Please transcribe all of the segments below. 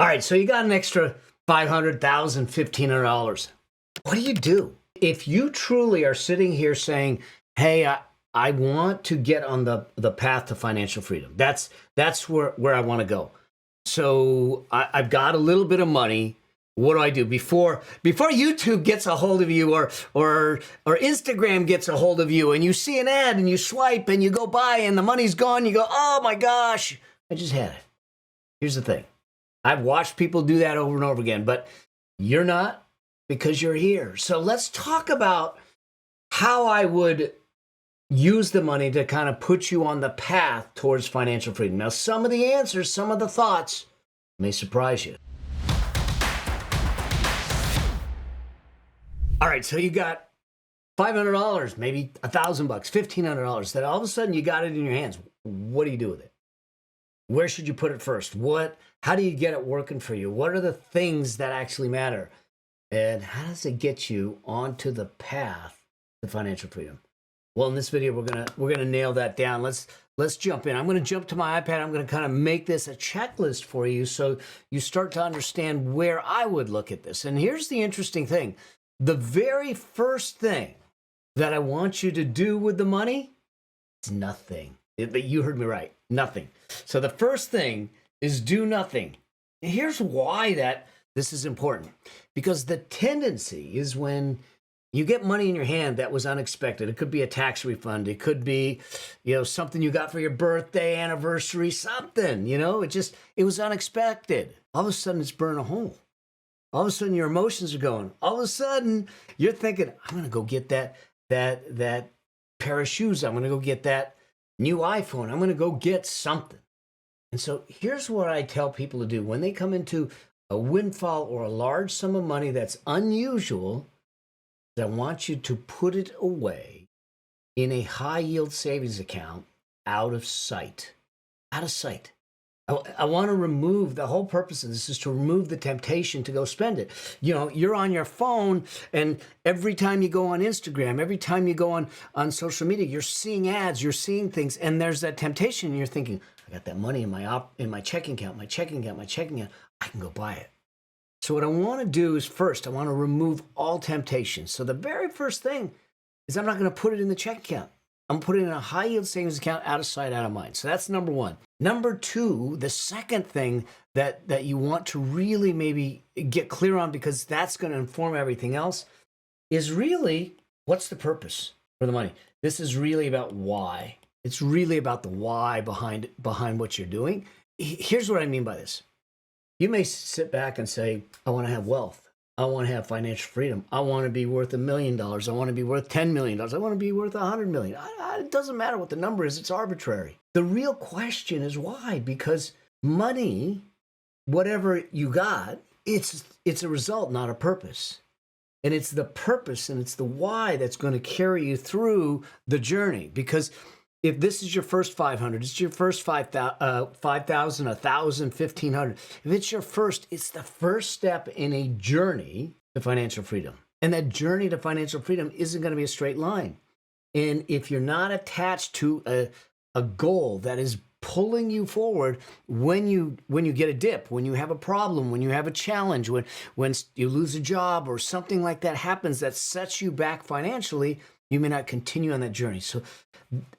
All right, so you got an extra $500, $1,500. What do? If you truly are sitting here saying, hey, I want to get on the path to financial freedom. That's where I want to go. So I've got a little bit of money. What do I do before YouTube gets a hold of you or Instagram gets a hold of you and you see an ad and you swipe and you go buy and the money's gone? You go, oh my gosh, I just had it. Here's the thing. I've watched people do that over and over again, but you're not, because you're here. So let's talk about how I would use the money to kind of put you on the path towards financial freedom. Now, some of the answers, some of the thoughts may surprise you. All right, so you got $500, maybe $1,000, $1,500, that all of a sudden you got it in your hands. What do you do with it? Where should you put it first? How do you get it working for you? What are the things that actually matter? And how does it get you onto the path to financial freedom? Well, in this video, we're gonna nail that down. Let's jump in. I'm gonna jump to my iPad. I'm gonna kind of make this a checklist for you so you start to understand where I would look at this. And here's the interesting thing. The very first thing that I want you to do with the money is nothing. You heard me right, nothing. So the first thing is do nothing. And here's why this is important. Because the tendency is when you get money in your hand that was unexpected. It could be a tax refund. It could be, something you got for your birthday, anniversary, something, it was unexpected. All of a sudden it's burning a hole. All of a sudden your emotions are going. All of a sudden you're thinking, I'm going to go get that pair of shoes. I'm going to go get that new iPhone. I'm going to go get something. And so here's what I tell people to do. When they come into a windfall or a large sum of money that's unusual, I want you to put it away in a high yield savings account out of sight. Out of sight. I want to remove, the whole purpose of this is to remove the temptation to go spend it. You're on your phone, and every time you go on Instagram, every time you go on social media, you're seeing ads, you're seeing things, and there's that temptation, and you're thinking, I got that money in my checking account, my checking account, I can go buy it. So what I want to do is first, I want to remove all temptation. So the very first thing is I'm not going to put it in the checking account. I'm putting it in a high yield savings account, out of sight, out of mind. So that's number one. Number two, the second thing that you want to really maybe get clear on, because that's going to inform everything else, is really, what's the purpose for the money? This is really about why. It's really about the why behind what you're doing. Here's what I mean by this. You may sit back and say, I want to have wealth. I want to have financial freedom. I want to be worth $1 million. I want to be worth $10 million. I want to be worth $100 million. It doesn't matter what the number is. It's arbitrary. The real question is why? Because money, whatever you got, it's a result, not a purpose. And it's the purpose and it's the why that's going to carry you through the journey. Because if this is your first 500, it's your first 5,000, 1,000, 1,500. If it's your first, it's the first step in a journey to financial freedom. And that journey to financial freedom isn't going to be a straight line. And if you're not attached to a goal that is pulling you forward when you get a dip, when you have a problem, when you have a challenge, when you lose a job or something like that happens that sets you back financially, you may not continue on that journey. So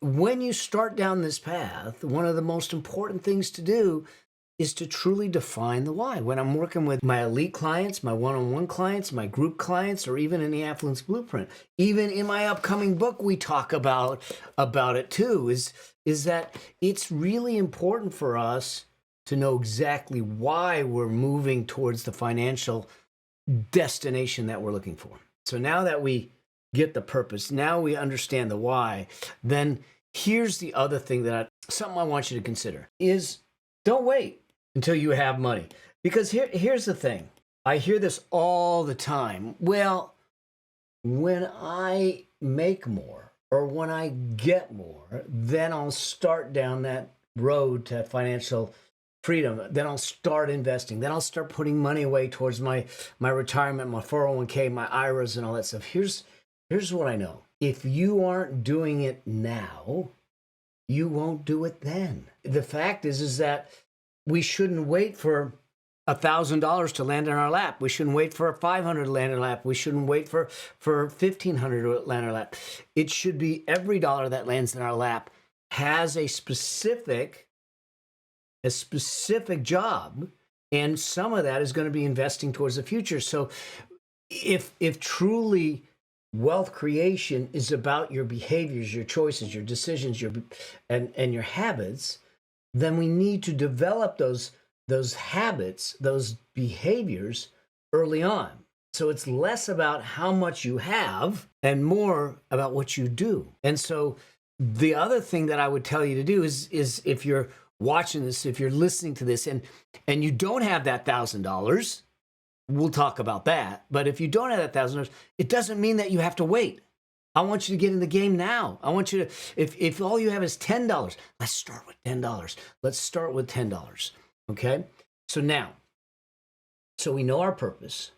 when you start down this path, one of the most important things to do is to truly define the why. When I'm working with my elite clients, my one-on-one clients, my group clients, or even in the Affluence Blueprint, even in my upcoming book, we talk about it too, is that it's really important for us to know exactly why we're moving towards the financial destination that we're looking for. So now that we get the purpose, now we understand the why, then here's the other thing something I want you to consider is don't wait until you have money. Because here's the thing. I hear this all the time. Well, when I make more or when I get more, then I'll start down that road to financial freedom. Then I'll start investing. Then I'll start putting money away towards my retirement, my 401k, my IRAs and all that stuff. Here's what I know. If you aren't doing it now, you won't do it then. The fact is that we shouldn't wait for $1,000 to land in our lap. We shouldn't wait for $500 to land in our lap. We shouldn't wait for $1,500 to land in our lap. It should be every dollar that lands in our lap has a specific job, and some of that is going to be investing towards the future. So if truly wealth creation is about your behaviors, your choices, your decisions, and your habits, then we need to develop those habits, those behaviors early on. So it's less about how much you have and more about what you do. And so the other thing that I would tell you to do is if you're watching this, if you're listening to this and you don't have that $1,000, we'll talk about that. But if you don't have that $1,000, it doesn't mean that you have to wait. I want you to get in the game now. I want you to, if all you have is $10, let's start with $10. Let's start with $10. Okay? So we know our purpose.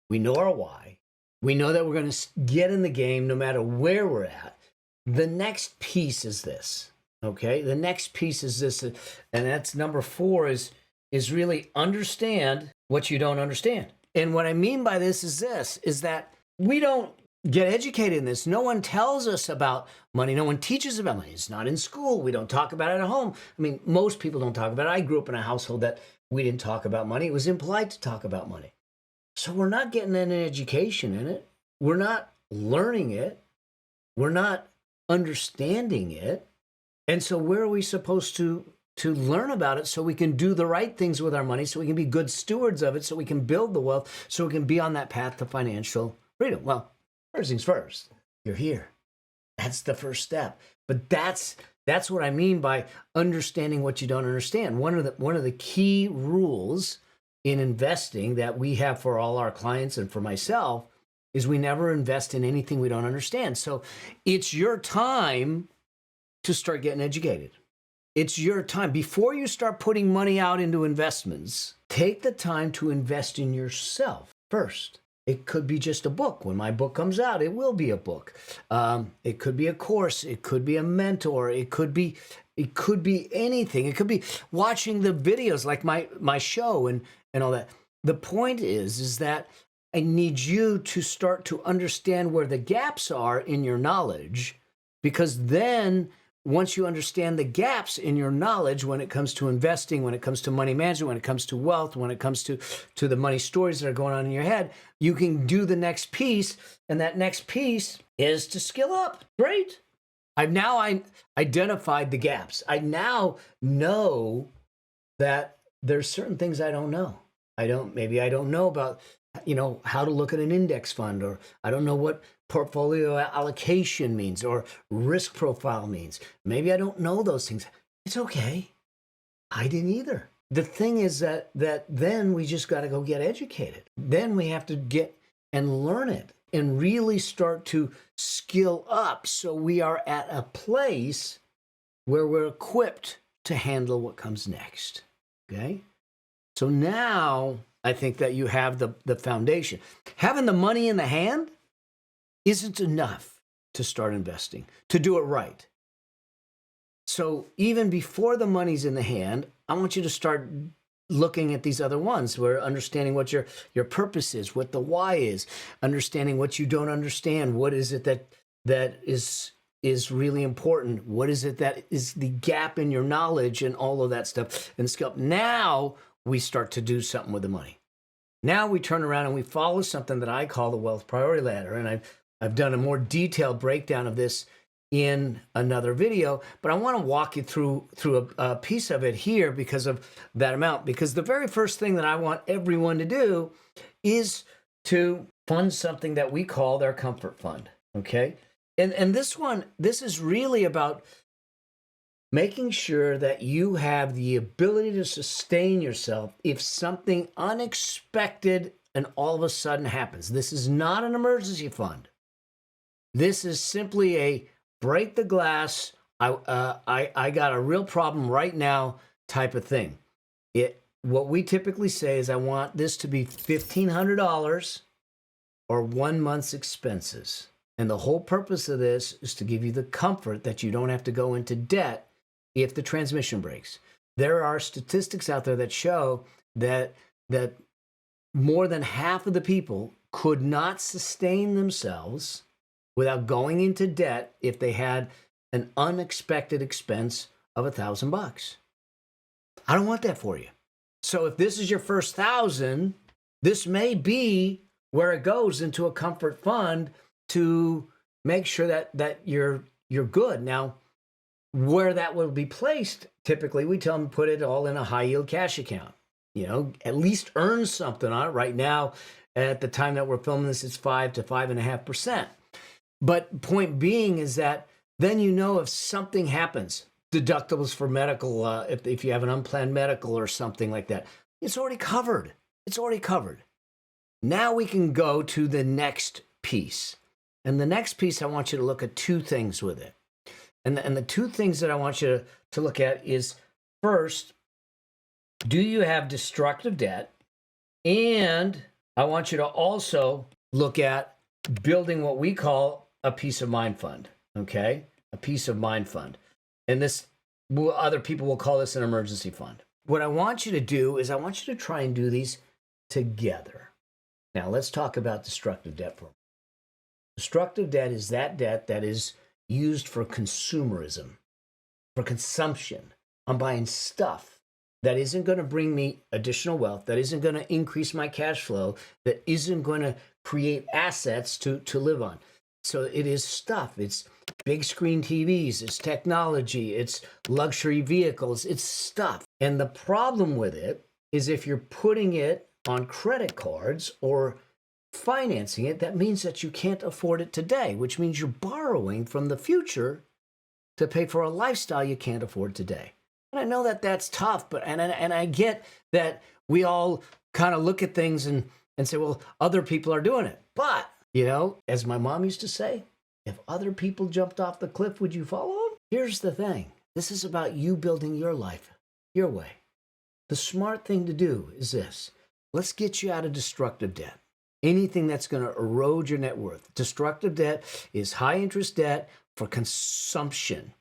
We know our why. We know that we're going to get in the game no matter where we're at. The next piece is this. Okay? The next piece is this, and that's number 4 is really understand what you don't understand. And what I mean by this is that we don't get educated in this. No one tells us about money. No one teaches about money. It's not in school. We don't talk about it at home. I mean, most people don't talk about it. I grew up in a household that we didn't talk about money. It was impolite to talk about money. So we're not getting any education in it. We're not learning it. We're not understanding it. And so where are we supposed to learn about it so we can do the right things with our money, so we can be good stewards of it, so we can build the wealth, so we can be on that path to financial freedom? Well, first things first, you're here. That's the first step. But that's what I mean by understanding what you don't understand. One of the key rules in investing that we have for all our clients and for myself is we never invest in anything we don't understand. So it's your time to start getting educated. It's your time. Before you start putting money out into investments, take the time to invest in yourself first. It could be just a book. When my book comes out, it will be a book. It could be a course. It could be a mentor. It could be anything. It could be watching the videos like my show and all that. The point is that I need you to start to understand where the gaps are in your knowledge, because then once you understand the gaps in your knowledge when it comes to investing, when it comes to money management, when it comes to wealth, when it comes to the money stories that are going on in your head, you can do the next piece. And that next piece is to skill up. Great. I've now identified the gaps. I now know that there's certain things I don't know. Maybe I don't know about, how to look at an index fund, or I don't know what portfolio allocation means or risk profile means. Maybe I don't know those things. It's okay. I didn't either. The thing is that then we just got to go get educated. Then we have to get and learn it and really start to skill up so we are at a place where we're equipped to handle what comes next. Okay? So now I think that you have the foundation. Having the money in the hand isn't enough to start investing, to do it right. So even before the money's in the hand, I want you to start looking at these other ones, where understanding what your purpose is, what the why is, understanding what you don't understand. What is it that is really important? What is it that is the gap in your knowledge, and all of that stuff and skill? Now we start to do something with the money. Now we turn around and we follow something that I call the wealth priority ladder. And I've done a more detailed breakdown of this in another video, but I want to walk you through a piece of it here because of that amount. Because the very first thing that I want everyone to do is to fund something that we call their comfort fund. Okay. And this is really about making sure that you have the ability to sustain yourself if something unexpected and all of a sudden happens. This is not an emergency fund. This is simply a break the glass, I got a real problem right now type of thing. What we typically say is I want this to be $1,500 or 1 month's expenses. And the whole purpose of this is to give you the comfort that you don't have to go into debt if the transmission breaks. There are statistics out there that show that that more than half of the people could not sustain themselves without going into debt if they had an unexpected expense of $1,000. I don't want that for you. So if this is your first 1,000, this may be where it goes into a comfort fund to make sure that you're good. Now, where that will be placed, typically we tell them put it all in a high yield cash account. At least earn something on it. Right now, at the time that we're filming this, it's 5 to 5.5%. But point being is that then if something happens, deductibles for medical, if you have an unplanned medical or something like that, it's already covered. It's already covered. Now we can go to the next piece. And the next piece, I want you to look at two things with it. And the two things that I want you to look at is, first, do you have destructive debt? And I want you to also look at building what we call a peace of mind fund, okay? A peace of mind fund. And other people will call this an emergency fund. What I want you to do is I want you to try and do these together. Now, let's talk about destructive debt for a moment. Destructive debt is that debt that is used for consumerism, for consumption. I'm buying stuff that isn't going to bring me additional wealth, that isn't going to increase my cash flow, that isn't going to create assets to live on. So it is stuff. It's big screen TVs, it's technology, it's luxury vehicles, it's stuff. And the problem with it is if you're putting it on credit cards or financing it, that means that you can't afford it today, which means you're borrowing from the future to pay for a lifestyle you can't afford today. And I know that that's tough, but and I get that we all kind of look at things and say, well, other people are doing it. But, as my mom used to say, if other people jumped off the cliff, would you follow them? Here's the thing. This is about you building your life your way. The smart thing to do is this. Let's get you out of destructive debt. Anything that's going to erode your net worth. Destructive debt is high interest debt for consumption.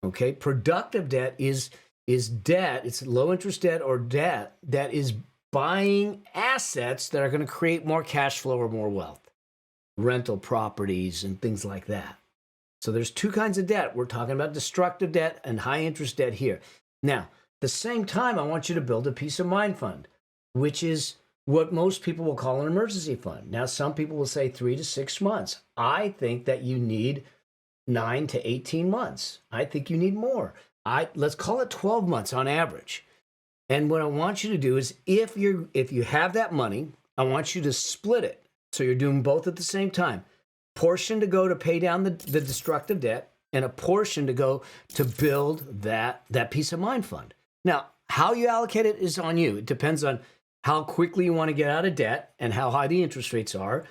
Okay, productive debt is debt. It's low interest debt or debt that is buying assets that are going to create more cash flow or more wealth. Rental properties and things like that. So there's two kinds of debt. We're talking about destructive debt and high interest debt here. Now, at the same time, I want you to build a peace of mind fund, which is what most people will call an emergency fund. Now, some people will say 3 to 6 months. I think that you need 9 to 18 months. I think you need more. Let's call it 12 months on average. And what I want you to do is if you have that money, I want you to split it. So you're doing both at the same time. Portion to go to pay down the destructive debt and a portion to go to build that peace of mind fund. Now, how you allocate it is on you. It depends on how quickly you want to get out of debt and how high the interest rates are.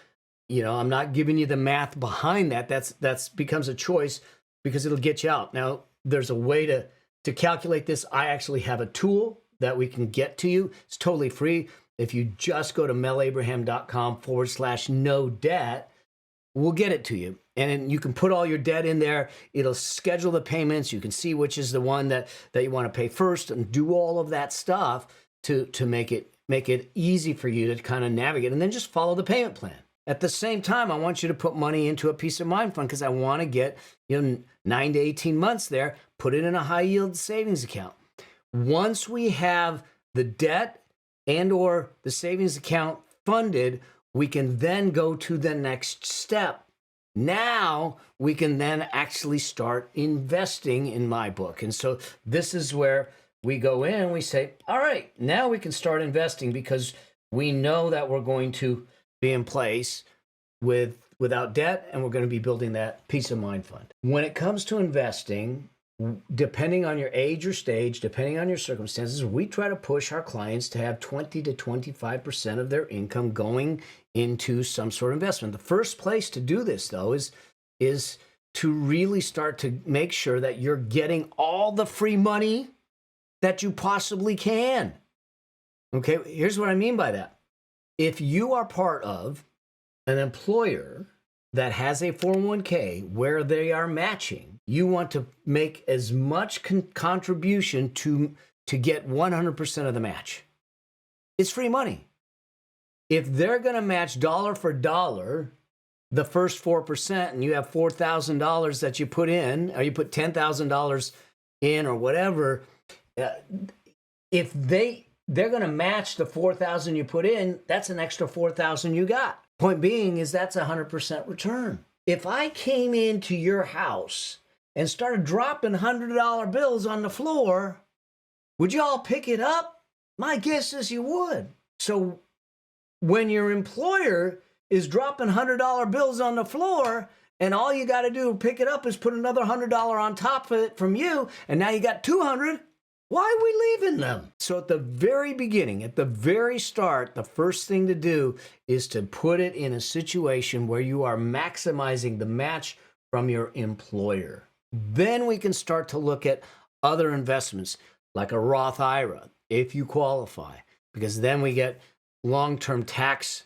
I'm not giving you the math behind that. That's becomes a choice because it'll get you out. Now, there's a way to calculate this. I actually have a tool that we can get to you. It's totally free. If you just go to melabraham.com/no debt, we'll get it to you. And then you can put all your debt in there. It'll schedule the payments. You can see which is the one that you want to pay first and do all of that stuff to make it easy for you to kind of navigate and then just follow the payment plan. At the same time, I want you to put money into a peace of mind fund because I want to get 9 to 18 months there, put it in a high yield savings account. Once we have the debt and or the savings account funded, we can then go to the next step. Now we can then actually start investing in my book. And so this is where we go in and we say, all right, now we can start investing because we know that we're going to be in place without debt and we're going to be building that peace of mind fund. When it comes to investing, depending on your age or stage, depending on your circumstances, we try to push our clients to have 20 to 25% of their income going into some sort of investment. The first place to do this, though, is to really start to make sure that you're getting all the free money that you possibly can. Okay, here's what I mean by that. If you are part of an employer that has a 401k where they are matching, you want to make as much contribution to get 100% of the match. It's free money. If they're going to match dollar for dollar the first 4%, and you have $4,000 that you put in, or you put $10,000 in, or whatever, if they're going to match the 4,000 you put in, that's an extra 4,000 you got. Point being is that's 100% return. If I came into your house and started dropping $100 bills on the floor, would you all pick it up? My guess is you would. So when your employer is dropping $100 bills on the floor, and all you got to do to pick it up is put another $100 on top of it from you, and now you got 200, why are we leaving them? So at the very beginning, at the very start, the first thing to do is to put it in a situation where you are maximizing the match from your employer. Then we can start to look at other investments like a Roth IRA, if you qualify, because then we get long-term tax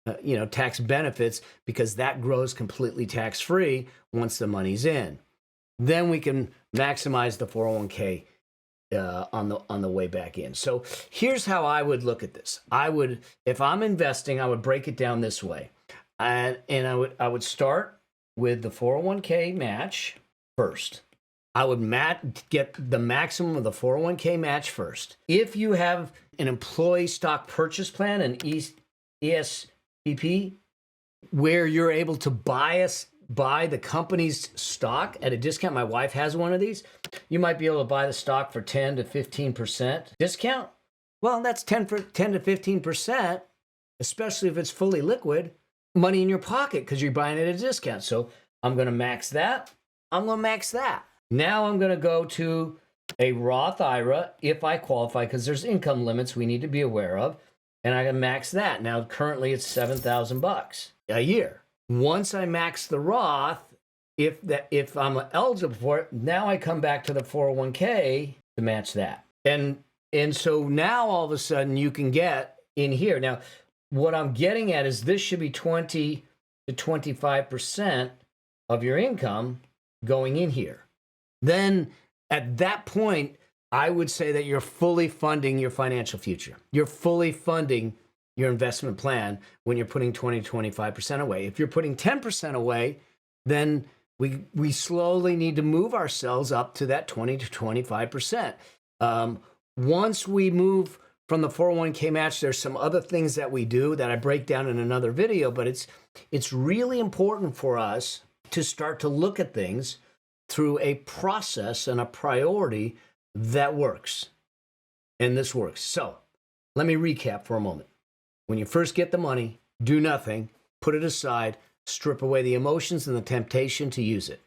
benefits, because that grows completely tax-free once the money's in. Then we can maximize the 401k on the way back in. So here's how I would look at this. If I'm investing, I would break it down this way, and I would start with the 401k match first. I would get the maximum of the 401k match first. If you have an employee stock purchase plan, an ESPP, where you're able to buy the company's stock at a discount. My wife has one of these. You might be able to buy the stock for 10 to 15% discount. Well, that's 10 to 15%, especially if it's fully liquid, money in your pocket because you're buying it at a discount. So I'm going to max that. I'm going to max that. Now I'm going to go to a Roth IRA if I qualify, because there's income limits we need to be aware of, and I can max that. Now currently it's $7,000 a year. Once I max the Roth, if I'm eligible for it, now I come back to the 401k to match that. And so now all of a sudden you can get in here. Now, what I'm getting at is this should be 20 to 25% of your income going in here. Then at that point, I would say that you're fully funding your financial future. You're fully funding your investment plan when you're putting 20 to 25% away. If you're putting 10% away, then we slowly need to move ourselves up to that 20 to 25%. Once we move from the 401k match, there's some other things that we do that I break down in another video, but it's really important for us to start to look at things through a process and a priority that works. And this works. So let me recap for a moment. When you first get the money, do nothing, put it aside, strip away the emotions and the temptation to use it.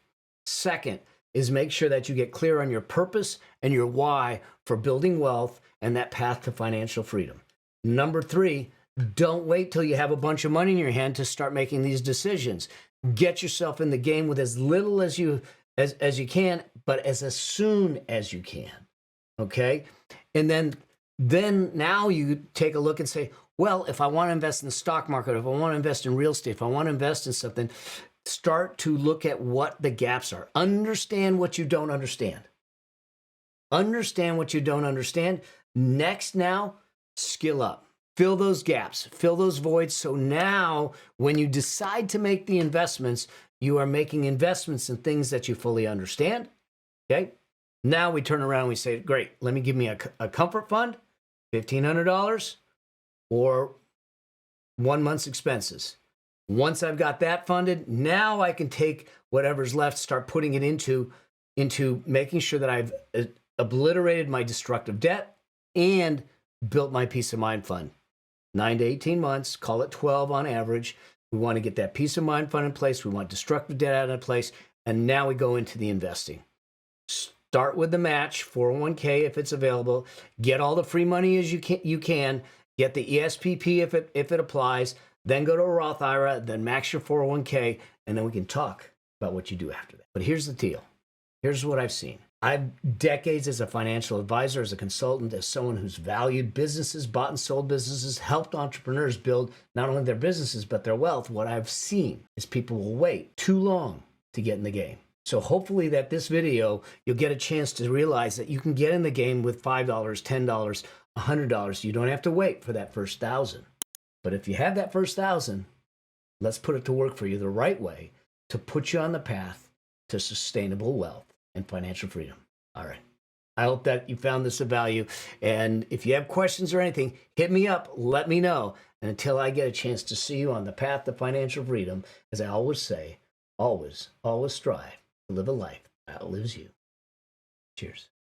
Second is make sure that you get clear on your purpose and your why for building wealth and that path to financial freedom. Number three, don't wait till you have a bunch of money in your hand to start making these decisions. Get yourself in the game with as little as you can, but as soon as you can. Okay? And then now you take a look and say, well, if I want to invest in the stock market, if I want to invest in real estate, if I want to invest in something, start to look at what the gaps are. Understand what you don't understand. Understand what you don't understand. Next now, skill up. Fill those gaps. Fill those voids. So now when you decide to make the investments, you are making investments in things that you fully understand. Okay? Now we turn around and we say, great, let me give me a comfort fund, $1,500, or 1 month's expenses. Once I've got that funded, now I can take whatever's left, start putting it into making sure that I've obliterated my destructive debt and built my peace of mind fund. 9 to 18 months, call it 12 on average. We want to get that peace of mind fund in place. We want destructive debt out of place. And now we go into the investing. Start with the match, 401k if it's available. Get all the free money as you can. Get the ESPP if it applies. Then go to a Roth IRA, then max your 401k, and then we can talk about what you do after that. But here's the deal. Here's what I've seen. I've decades as a financial advisor, as a consultant, as someone who's valued businesses, bought and sold businesses, helped entrepreneurs build not only their businesses, but their wealth. What I've seen is people will wait too long to get in the game. So hopefully that this video, you'll get a chance to realize that you can get in the game with $5, $10, $100. You don't have to wait for that first 1,000. But if you have that first 1,000, let's put it to work for you the right way to put you on the path to sustainable wealth and financial freedom. All right. I hope that you found this of value. And if you have questions or anything, hit me up. Let me know. And until I get a chance to see you on the path to financial freedom, as I always say, always strive to live a life that outlives you. Cheers.